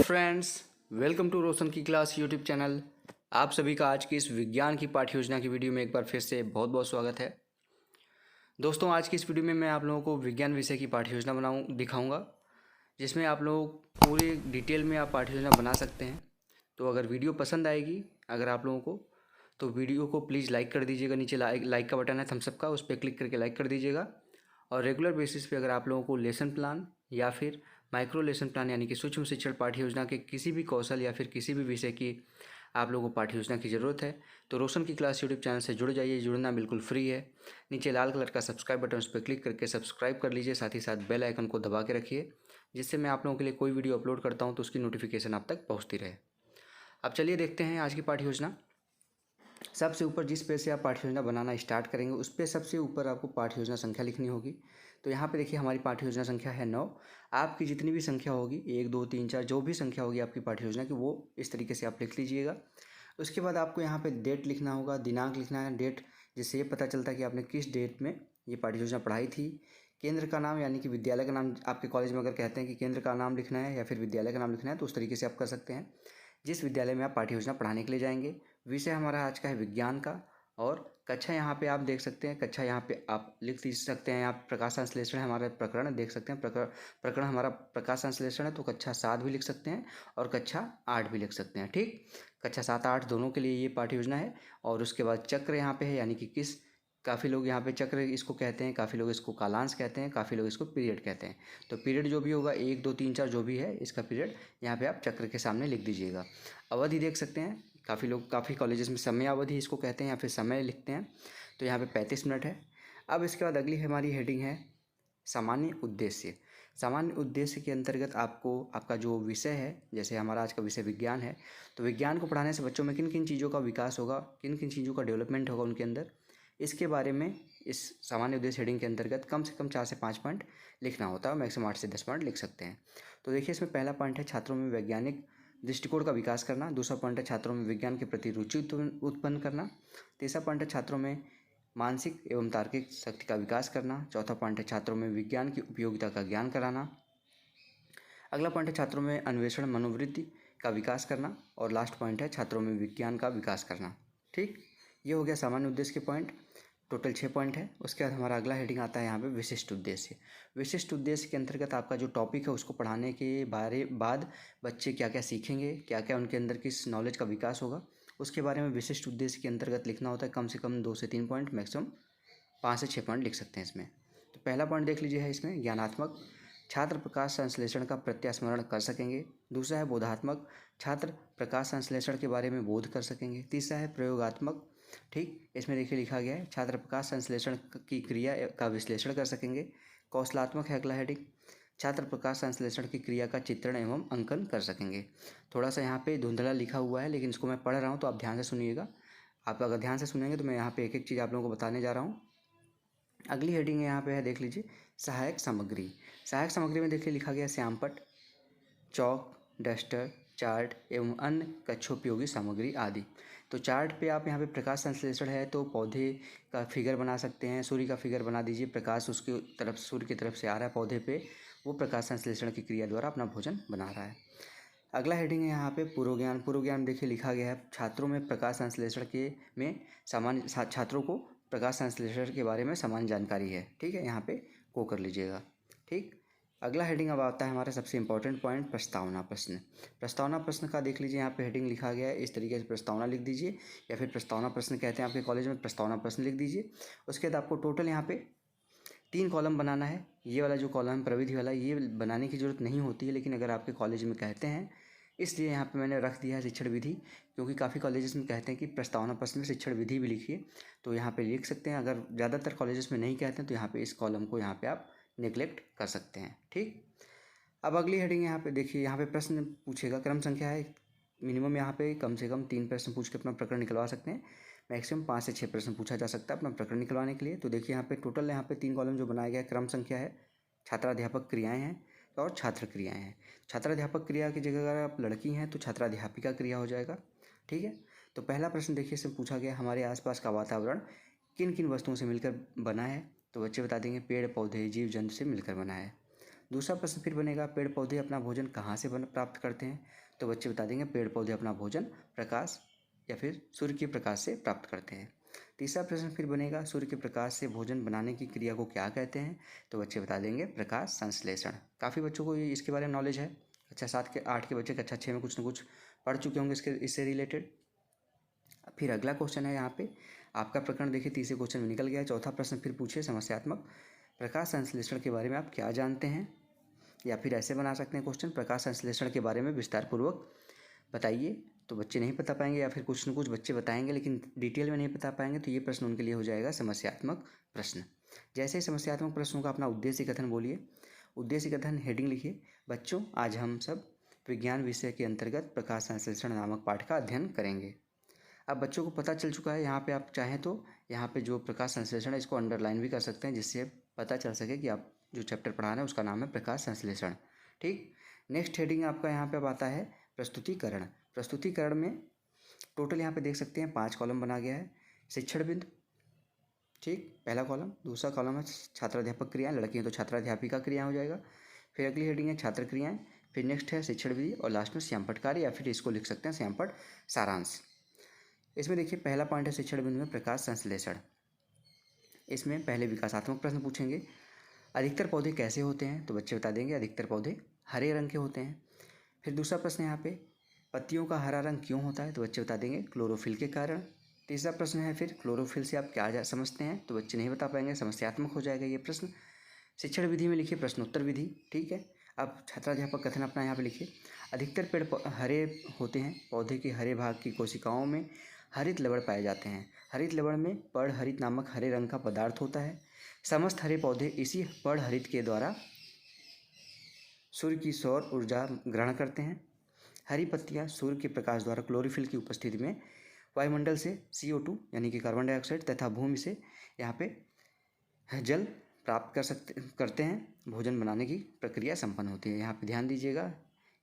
Friends, welcome to रोशन की class YouTube channel. आप सभी का आज की इस विज्ञान की पाठ्य योजना की वीडियो में एक बार फिर से बहुत बहुत स्वागत है। दोस्तों, आज की इस वीडियो में मैं आप लोगों को विज्ञान विषय की पाठ्य योजना दिखाऊंगा, जिसमें आप लोग पूरे डिटेल में आप पाठ्य योजना बना सकते हैं। तो अगर वीडियो पसंद आएगी अगर आप लोगों को, तो वीडियो को प्लीज़ लाइक कर दीजिएगा। नीचे लाइक का बटन है थम्स अप का, उस पर क्लिक करके लाइक कर दीजिएगा। और रेगुलर बेसिस पे अगर आप लोगों को लेसन प्लान या फिर माइक्रो लेसन प्लान यानी कि सूक्ष्म शिक्षण पाठ्य योजना के किसी भी कौशल या फिर किसी भी विषय की आप लोगों को पाठ्य योजना की ज़रूरत है, तो रोशन की क्लास यूट्यूब चैनल से जुड़ जाइए। जुड़ना बिल्कुल फ्री है। नीचे लाल कलर का सब्सक्राइब बटन, उस पर क्लिक करके सब्सक्राइब कर लीजिए। साथ ही साथ बेल आइकन को दबा के रखिए, जिससे मैं आप लोगों के लिए कोई वीडियो अपलोड करता हूँ तो उसकी नोटिफिकेशन आप तक पहुँचती रहे। अब चलिए देखते हैं आज की पाठ्य योजना। सबसे ऊपर जिस पेज से आप पाठ्य योजना बनाना स्टार्ट करेंगे, उस पे सबसे ऊपर आपको पाठ्य योजना संख्या लिखनी होगी। तो यहाँ पे देखिए, हमारी पाठ्य योजना संख्या है 9। आपकी जितनी भी संख्या होगी, 1 2 3 4 जो भी संख्या होगी आपकी पाठ्य योजना की, वो इस तरीके से आप लिख लीजिएगा। उसके बाद आपको यहाँ पे डेट लिखना होगा, दिनांक लिखना है, डेट, जिससे ये पता चलता है कि आपने किस डेट में ये पाठ्य योजना पढ़ाई थी। केंद्र का नाम यानी कि विद्यालय का नाम, आपके कॉलेज में अगर कहते हैं कि केंद्र का नाम लिखना है या फिर विद्यालय का नाम लिखना है, तो उस तरीके से आप कर सकते हैं जिस विद्यालय में आप पाठ्य योजना पढ़ाने के लिए जाएंगे। विषय हमारा आज का है विज्ञान का। और कक्षा यहाँ पे आप देख सकते हैं, कक्षा यहाँ पे आप लिख सकते हैं। यहाँ प्रकाश संश्लेषण है, हमारा प्रकरण देख सकते हैं। प्रकरण हमारा प्रकाश संश्लेषण है, तो कक्षा 7 भी लिख सकते हैं और कक्षा 8 भी लिख सकते हैं। ठीक, कक्षा 7 8 दोनों के लिए ये पाठ्य योजना है। और उसके बाद चक्र यहाँ पे है, यानी कि किस, काफ़ी लोग यहाँ पे चक्र इसको कहते हैं, काफ़ी लोग इसको कालांश कहते हैं, काफ़ी लोग इसको पीरियड कहते हैं। तो पीरियड जो भी होगा, 1 2 3 4 जो भी है इसका पीरियड यहाँ पे आप चक्र के सामने लिख दीजिएगा। अवधि देख सकते हैं, काफ़ी कॉलेजेस में समय अवधि इसको कहते हैं या फिर समय लिखते हैं। तो यहाँ पे 35 मिनट है। अब इसके बाद अगली हमारी हेडिंग है सामान्य उद्देश्य। सामान्य उद्देश्य के अंतर्गत आपको आपका जो विषय है, जैसे हमारा आज का विषय विज्ञान है, तो विज्ञान को पढ़ाने से बच्चों में किन किन चीज़ों का विकास होगा, किन किन चीज़ों का डेवलपमेंट होगा उनके अंदर, इसके बारे में इस सामान्य उद्देश्य हेडिंग के अंतर्गत कम से कम 4 से 5 पॉइंट लिखना होता है। मैक्सिमम 8 से 10 पॉइंट लिख सकते हैं। तो देखिए, इसमें पहला पॉइंट है छात्रों में वैज्ञानिक दृष्टिकोण का विकास करना। दूसरा पॉइंट है छात्रों में विज्ञान के प्रति रुचि उत्पन्न करना। तीसरा पॉइंट है छात्रों में मानसिक एवं तार्किक शक्ति का विकास करना। चौथा पॉइंट है छात्रों में विज्ञान की उपयोगिता का ज्ञान कराना। अगला पॉइंट है छात्रों में अन्वेषण मनोवृत्ति का विकास करना। और लास्ट पॉइंट है छात्रों में विज्ञान का विकास करना। ठीक, ये हो गया सामान्य उद्देश्य के पॉइंट। टोटल 6 पॉइंट है। उसके बाद हमारा अगला हेडिंग आता है यहाँ पे विशिष्ट उद्देश्य। विशिष्ट उद्देश्य के अंतर्गत आपका जो टॉपिक है, उसको पढ़ाने के बाद बच्चे क्या क्या सीखेंगे, क्या क्या उनके अंदर किस नॉलेज का विकास होगा, उसके बारे में विशिष्ट उद्देश्य के अंतर्गत लिखना होता है। कम से कम 2 से 3 पॉइंट, मैक्सिमम 5 से 6 पॉइंट लिख सकते हैं इसमें। तो पहला पॉइंट देख लीजिए है इसमें ज्ञानात्मक, छात्र प्रकाश संश्लेषण का प्रत्यास्मरण कर सकेंगे। दूसरा है बोधात्मक, छात्र प्रकाश संश्लेषण के बारे में बोध कर सकेंगे। तीसरा है प्रयोगात्मक, ठीक, इसमें देखिए लिखा गया है छात्र प्रकाश संश्लेषण की क्रिया का विश्लेषण कर सकेंगे। कौशलात्मक है अगला हेडिंग, छात्र प्रकाश संश्लेषण की क्रिया का चित्रण एवं अंकन कर सकेंगे। थोड़ा सा यहाँ पे धुंधला लिखा हुआ है, लेकिन इसको मैं पढ़ रहा हूँ तो आप ध्यान से सुनिएगा। आप अगर ध्यान से सुनेंगे तो मैं यहाँ पे एक एक चीज़ आप लोगों को बताने जा रहा हूँ। अगली हेडिंग यहाँ पे है, देख लीजिए, सहायक सामग्री। सहायक सामग्री में देखिए लिखा गया श्यामपट्ट, चौक, डस्टर, चार्ट एवं अन्य कक्षोपयोगी सामग्री आदि। तो चार्ट पे आप यहाँ पे प्रकाश संश्लेषण है तो पौधे का फिगर बना सकते हैं। सूर्य का फिगर बना दीजिए, प्रकाश उसकी तरफ, सूर्य की तरफ से आ रहा है पौधे पे, वो प्रकाश संश्लेषण की क्रिया द्वारा अपना भोजन बना रहा है। अगला हेडिंग है यहाँ पे पूर्व ज्ञान। पूर्व ज्ञान देखिए लिखा गया है छात्रों में प्रकाश संश्लेषण के में सामान्य, छात्रों को प्रकाश संश्लेषण के बारे में सामान्य जानकारी है। ठीक है, यहाँ पे को कर लीजिएगा। ठीक, अगला हेडिंग अब आता है हमारा सबसे इंपॉर्टेंट पॉइंट, प्रस्तावना प्रश्न। प्रस्तावना प्रश्न का देख लीजिए, यहाँ पे हेडिंग लिखा गया है, इस तरीके से प्रस्तावना लिख दीजिए, या फिर प्रस्तावना प्रश्न कहते हैं आपके कॉलेज में, प्रस्तावना प्रश्न लिख दीजिए। उसके बाद आपको टोटल यहाँ पे 3 कॉलम बनाना है। ये वाला जो कॉलम प्रविधि वाला, ये बनाने की जरूरत नहीं होती है, लेकिन अगर आपके कॉलेज में कहते हैं, इसलिए यहाँ पे मैंने रख दिया है शिक्षण विधि, क्योंकि काफ़ी कॉलेजेस में कहते हैं कि प्रस्तावना प्रश्न में शिक्षण विधि भी लिखिए, तो यहाँ पे लिख सकते हैं। अगर ज़्यादातर कॉलेजेस में नहीं कहते हैं तो यहाँ पे इस कॉलम को यहाँ पे आप नेग्लेक्ट कर सकते हैं। ठीक, अब अगली हेडिंग यहाँ पे देखिए, यहाँ पे प्रश्न पूछेगा, क्रम संख्या है मिनिमम, यहाँ पे कम से कम 3 प्रश्न पूछ के अपना प्रकरण निकलवा सकते हैं। मैक्सिमम 5 से 6 प्रश्न पूछा जा सकता है अपना प्रकरण निकलवाने के लिए। तो देखिए यहाँ पे टोटल यहाँ पे 3 कॉलम जो बनाया गया है, क्रम संख्या है, छात्राध्यापक क्रियाएँ हैं और छात्र क्रियाएँ हैं। छात्राध्यापक क्रिया की जगह अगर आप लड़की हैं तो छात्राध्यापिका क्रिया हो जाएगा। ठीक है, तो पहला प्रश्न देखिए, इसमें पूछा गया हमारे आसपास का वातावरण किन किन वस्तुओं से मिलकर बना है। तो बच्चे बता देंगे पेड़ पौधे जीव जंतु से मिलकर बना है। दूसरा प्रश्न फिर बनेगा, पेड़ पौधे अपना भोजन कहाँ से प्राप्त करते हैं? तो बच्चे बता देंगे पेड़ पौधे अपना भोजन प्रकाश या फिर सूर्य के प्रकाश से प्राप्त करते हैं। तीसरा प्रश्न फिर बनेगा, सूर्य के प्रकाश से भोजन बनाने की क्रिया को क्या कहते हैं? तो बच्चे बता देंगे प्रकाश संश्लेषण। काफ़ी बच्चों को इसके बारे में नॉलेज है। कक्षा 7 के 8 के बच्चे कक्षा 6 में कुछ न कुछ पढ़ चुके होंगे इससे रिलेटेड। फिर अगला क्वेश्चन है यहाँ पे आपका प्रकरण देखिए, तीसरे क्वेश्चन में निकल गया है। चौथा प्रश्न फिर पूछिए समस्यात्मक, प्रकाश संश्लेषण के बारे में आप क्या जानते हैं? या फिर ऐसे बना सकते हैं क्वेश्चन, प्रकाश संश्लेषण के बारे में विस्तारपूर्वक बताइए। तो बच्चे नहीं बता पाएंगे या फिर कुछ न कुछ बच्चे बताएंगे लेकिन डिटेल में नहीं बता पाएंगे, तो ये प्रश्न उनके लिए हो जाएगा समस्यात्मक प्रश्न। जैसे ही समस्यात्मक प्रश्नों का अपना उद्देश्य कथन बोलिए। उद्देश्य कथन हेडिंग लिखिए, बच्चों आज हम सब विज्ञान विषय के अंतर्गत प्रकाश संश्लेषण नामक पाठ का अध्ययन करेंगे। अब बच्चों को पता चल चुका है, यहाँ पे आप चाहें तो यहाँ पे जो प्रकाश संश्लेषण है इसको अंडरलाइन भी कर सकते हैं, जिससे पता चल सके कि आप जो चैप्टर पढ़ा रहे हैं उसका नाम है प्रकाश संश्लेषण। ठीक, नेक्स्ट हेडिंग आपका यहाँ पे आता है प्रस्तुतिकरण। प्रस्तुतिकरण में टोटल यहाँ पे देख सकते हैं 5 कॉलम बना गया है। शिक्षण बिंदु, ठीक, पहला कॉलम। दूसरा कॉलम है छात्राध्यापक क्रियाएं, लड़की हैं तो छात्राध्यापिका क्रिया हो जाएगा। फिर अगली हेडिंग है छात्र क्रियाएं। फिर नेक्स्ट है शिक्षण विधि और लास्ट में श्यामपट्ट कार्य या फिर इसको लिख सकते हैं श्यामपट्ट सारांश। इसमें देखिए पहला पॉइंट है शिक्षण बिंदु में प्रकाश संश्लेषण। इसमें पहले विकासात्मक प्रश्न पूछेंगे, अधिकतर पौधे कैसे होते हैं? तो बच्चे बता देंगे अधिकतर पौधे हरे रंग के होते हैं। फिर दूसरा प्रश्न यहाँ पे, पत्तियों का हरा रंग क्यों होता है? तो बच्चे बता देंगे क्लोरोफिल के कारण। तीसरा प्रश्न है फिर क्लोरोफिल से आप क्या समझते हैं? तो बच्चे नहीं बता पाएंगे, समस्यात्मक हो जाएगा ये प्रश्न। शिक्षण विधि में लिखिए प्रश्नोत्तर विधि। ठीक है, अब छात्राध्यापक कथन अपना यहाँ पे लिखिए, अधिकतर पेड़ हरे होते हैं। पौधे के हरे भाग की कोशिकाओं में हरित लवण पाए जाते हैं। हरित लवण में पर्णहरित नामक हरे रंग का पदार्थ होता है। समस्त हरे पौधे इसी पर्णहरित के द्वारा सूर्य की सौर ऊर्जा ग्रहण करते हैं। हरी पत्तियां सूर्य के प्रकाश द्वारा क्लोरोफिल की उपस्थिति में वायुमंडल से CO2 यानी कि कार्बन डाइऑक्साइड तथा भूमि से यहाँ पे जल प्राप्त करते हैं। भोजन बनाने की प्रक्रिया संपन्न होती है। यहाँ पे ध्यान दीजिएगा,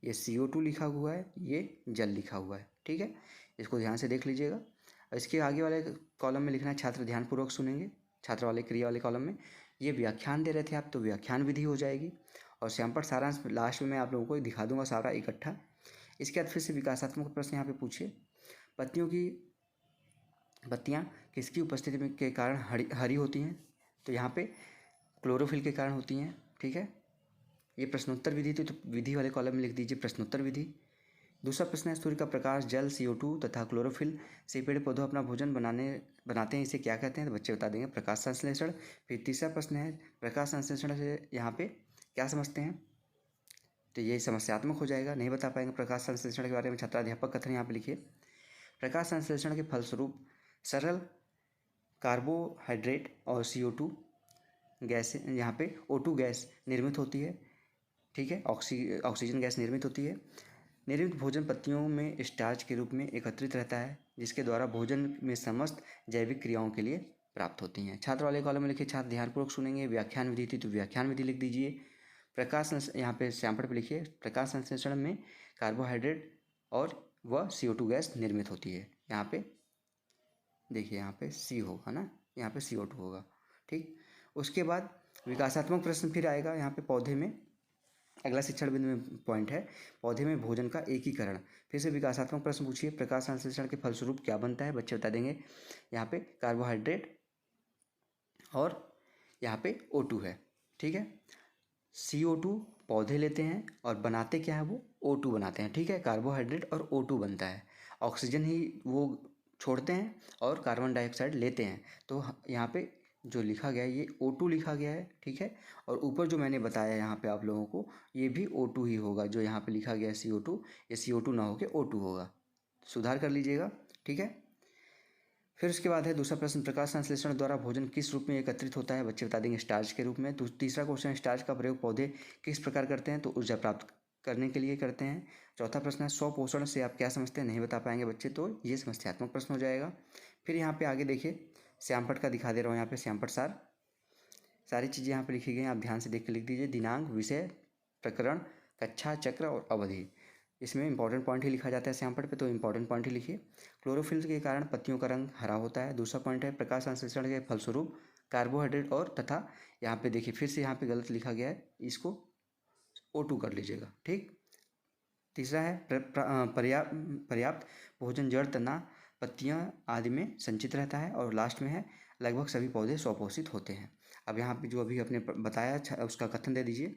ये CO2 लिखा हुआ है, ये जल लिखा हुआ है। ठीक है, इसको ध्यान से देख लीजिएगा। इसके आगे वाले कॉलम में लिखना है छात्र ध्यानपूर्वक सुनेंगे। छात्र वाले क्रिया वाले कॉलम में ये व्याख्यान दे रहे थे आप, तो व्याख्यान विधि हो जाएगी। और श्यामपट्ट सारांश लास्ट में मैं आप लोगों को दिखा दूंगा सारा इकट्ठा। इसके बाद फिर से विकासात्मक प्रश्न यहाँ पे पूछिए, पत्तियाँ किसकी उपस्थिति में के कारण हरी होती हैं? तो यहाँ पे क्लोरोफिल के कारण होती हैं। ठीक है, ये प्रश्नोत्तर विधि थी, तो विधि वाले कॉलम में लिख दीजिए प्रश्नोत्तर विधि। दूसरा प्रश्न है, सूर्य का प्रकाश जल CO2 तथा क्लोरोफिल से पेड़ पौधों अपना भोजन बनाते हैं, इसे क्या कहते हैं? तो बच्चे बता देंगे प्रकाश संश्लेषण। फिर तीसरा प्रश्न है, प्रकाश संश्लेषण से यहाँ पे क्या समझते हैं? तो ये समस्यात्मक हो जाएगा, नहीं बता पाएंगे प्रकाश संश्लेषण के बारे में। छात्राध्यापक कथन यहाँ पे लिखिए, प्रकाश संश्लेषण के फलस्वरूप सरल कार्बोहाइड्रेट और CO2 गैस, यहाँ पे O2 गैस निर्मित होती है। ठीक है, ऑक्सीजन गैस निर्मित होती है। निर्मित भोजन पत्तियों में स्टार्च के रूप में एकत्रित रहता है, जिसके द्वारा भोजन में समस्त जैविक क्रियाओं के लिए प्राप्त होती हैं। छात्र वाले कॉलम में लिखिए छात्र ध्यानपूर्वक सुनेंगे। व्याख्यान विधि थी, तो व्याख्यान विधि लिख दीजिए। प्रकाश यहाँ पे श्यामपट्ट पे लिखिए, प्रकाश संश्लेषण में कार्बोहाइड्रेट और CO2 गैस निर्मित होती है। यहाँ पे देखिए, यहाँ पे C होगा ना, यहाँ पे CO2 होगा। ठीक, उसके बाद विकासात्मक प्रश्न फिर आएगा। यहाँ पे पौधे में अगला शिक्षण बिंदु में पॉइंट है, पौधे में भोजन का एकीकरण। फिर से विकासात्मक प्रश्न पूछिए, प्रकाश संश्लेषण के फलस्वरूप क्या बनता है? बच्चे बता देंगे यहाँ पे कार्बोहाइड्रेट और यहाँ पे O2 है। ठीक है, CO2 पौधे लेते हैं और बनाते क्या है? वो O2 बनाते हैं। ठीक है, कार्बोहाइड्रेट और O2 बनता है। ऑक्सीजन ही वो छोड़ते हैं और कार्बन डाइऑक्साइड लेते हैं। तो यहाँ पे जो लिखा गया है ये O2 लिखा गया है। ठीक है, और ऊपर जो मैंने बताया यहाँ पे आप लोगों को, ये भी O2 ही होगा। जो यहाँ पे लिखा गया है CO2, ये CO2 ना होके O2 होगा, सुधार कर लीजिएगा। ठीक है, फिर उसके बाद है दूसरा प्रश्न, प्रकाश संश्लेषण द्वारा भोजन किस रूप में एकत्रित होता है? बच्चे बता देंगे स्टार्च के रूप में। तो तीसरा क्वेश्चन, स्टार्च का प्रयोग पौधे किस प्रकार करते हैं? तो ऊर्जा प्राप्त करने के लिए करते हैं। चौथा प्रश्न है, स्वपोषण से आप क्या समझते हैं? नहीं बता पाएंगे बच्चे, तो ये समस्यात्मक प्रश्न हो जाएगा। फिर यहाँ पे आगे देखिए, श्यामपट्ट का दिखा दे रहा हूँ यहाँ पे, श्यामपट्ट सारी चीज़ें यहाँ पे लिखी गई हैं, आप ध्यान से देख के लिख दीजिए। दिनांक, विषय, प्रकरण, कक्षा, चक्र और अवधि। इसमें इंपॉर्टेंट पॉइंट ही लिखा जाता है श्यामपट्ट पे, तो इंपॉर्टेंट पॉइंट ही लिखिए। क्लोरोफिल के कारण पत्तियों का रंग हरा होता है। दूसरा पॉइंट है, प्रकाश संश्लेषण के फलस्वरूप कार्बोहाइड्रेट और तथा यहाँ पे देखिए फिर से यहाँ पे गलत लिखा गया है, इसको O2 कर लीजिएगा। ठीक। तीसरा है पर्याप्त भोजन जड़, तना, पत्तियां आदि में संचित रहता है। और लास्ट में है लगभग सभी पौधे स्वपोषित होते हैं। अब यहाँ पे जो अभी आपने बताया उसका कथन दे दीजिए।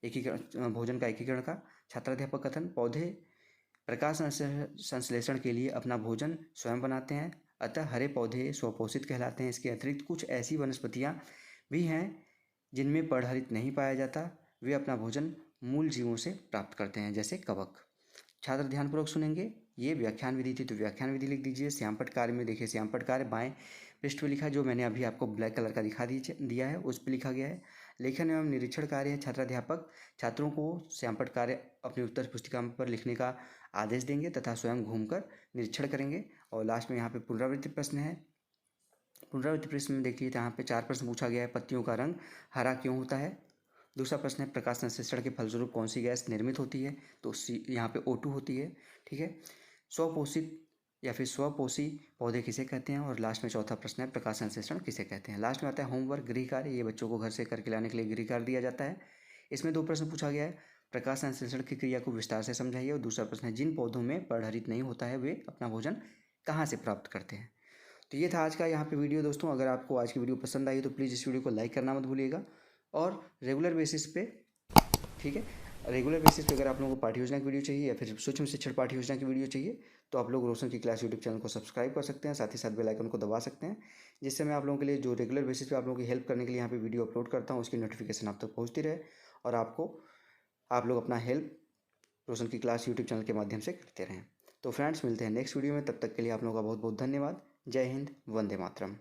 एकीकरण, भोजन का एकीकरण का छात्राध्यापक कथन। पौधे प्रकाश संश्लेषण के लिए अपना भोजन स्वयं बनाते हैं, अतः हरे पौधे स्वपोषित कहलाते हैं। इसके अतिरिक्त कुछ ऐसी वनस्पतियां भी हैं जिनमें पर्णहरित नहीं पाया जाता, वे अपना भोजन मूल जीवों से प्राप्त करते हैं, जैसे कवक। छात्र ध्यानपूर्वक सुनेंगे। ये व्याख्यान विधि थी, तो व्याख्यान विधि लिख दीजिए। श्यामपट्ट कार्य में देखिए, श्यामपट्ट कार्य बाएं पृष्ठ पे लिखा है, जो मैंने अभी आपको ब्लैक कलर का दिया है, उस पर लिखा गया है। लेखन एवं निरीक्षण कार्य है। छात्राध्यापक छात्रों को श्यामपट्ट कार्य अपनी उत्तर पुस्तिका पर लिखने का आदेश देंगे तथा स्वयं घूमकर निरीक्षण करेंगे। और लास्ट में यहाँ पे पुनरावृत्ति प्रश्न है। पुनरावृत्ति प्रश्न में देखिए, यहाँ पे 4 प्रश्न पूछा गया है। पत्तियों का रंग हरा क्यों होता है? दूसरा प्रश्न है प्रकाश संश्लेषण के फलस्वरूप कौन सी गैस निर्मित होती है? तो यहाँ पे O2 होती है। ठीक है। स्वपोषित या फिर स्वपोषी पौधे किसे कहते हैं? और लास्ट में चौथा प्रश्न है प्रकाश संश्लेषण किसे कहते हैं? लास्ट में आता है होमवर्क, गृह कार्य। ये बच्चों को घर से करके लाने के लिए गृह कार्य दिया जाता है। इसमें 2 प्रश्न पूछा गया है। प्रकाश संश्लेषण की क्रिया को विस्तार से समझाइए। और दूसरा प्रश्न है जिन पौधों में पर्णहरित नहीं होता है वे अपना भोजन कहाँ से प्राप्त करते हैं? तो ये था आज का यहाँ पे वीडियो दोस्तों। अगर आपको आज की वीडियो पसंद आई तो प्लीज़ इस वीडियो को लाइक करना मत भूलिएगा। और रेगुलर बेसिस पे, ठीक है, रेगुलर बेसिस पे अगर आप लोगों को पाठ्य योजना की वीडियो चाहिए या फिर सूक्ष्म शिक्षण पाठ्य योजना की वीडियो चाहिए तो आप लोग रोशन की क्लास यूट्यूब चैनल को सब्सक्राइब कर सकते हैं, साथ ही साथ बेल आइकन को दबा सकते हैं, जिससे मैं आप लोगों के लिए जो रेगुलर बेसिस पे आप लोगों की हेल्प करने के लिए यहाँ पे वीडियो अपलोड करता हूँ उसकी नोटिफिकेशन आप तक पहुँचती रहे और आप लोग अपना हेल्प रोशन की क्लास यूट्यूब चैनल के माध्यम से करते रहें। तो फ्रेंड्स, मिलते हैं नेक्स्ट वीडियो में। तब तक के लिए आप लोगों का बहुत बहुत धन्यवाद। जय हिंद, वंदे मातरम।